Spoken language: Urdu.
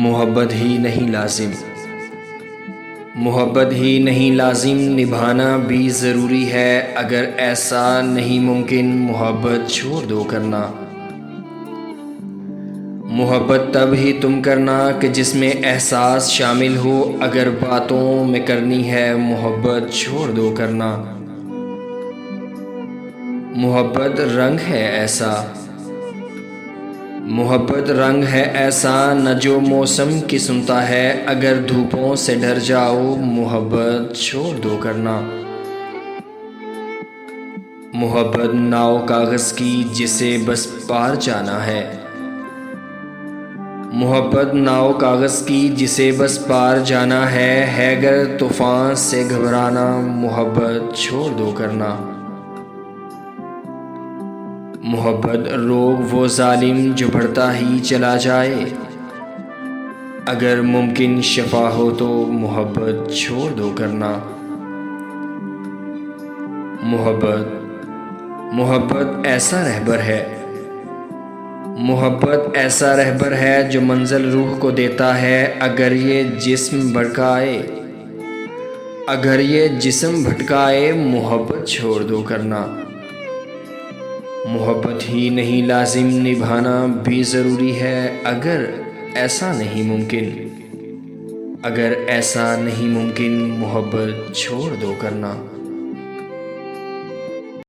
محبت ہی نہیں لازم، محبت ہی نہیں لازم، نبھانا بھی ضروری ہے۔ اگر ایسا نہیں ممکن، محبت چھوڑ دو کرنا۔ محبت تب ہی تم کرنا کہ جس میں احساس شامل ہو۔ اگر باتوں میں کرنی ہے، محبت چھوڑ دو کرنا۔ محبت رنگ ہے ایسا، محبت رنگ ہے ایسا، نہ جو موسم کی سنتا ہے۔ اگر دھوپوں سے ڈر جاؤ، محبت چھوڑ دو کرنا۔ محبت ناؤ کاغذ کی جسے بس پار جانا ہے، محبت ناؤ کاغذ کی جسے بس پار جانا ہے گر طوفان سے گھبرانا، محبت چھوڑ دو کرنا۔ محبت روگ وہ ظالم جو بڑھتا ہی چلا جائے، اگر ممکن شفا ہو تو محبت چھوڑ دو کرنا۔ محبت ایسا رہبر ہے، محبت ایسا رہبر ہے جو منزل روح کو دیتا ہے۔ اگر یہ جسم بھٹکائے، محبت چھوڑ دو کرنا۔ محبت ہی نہیں لازم، نبھانا بھی ضروری ہے۔ اگر ایسا نہیں ممکن، محبت چھوڑ دو کرنا۔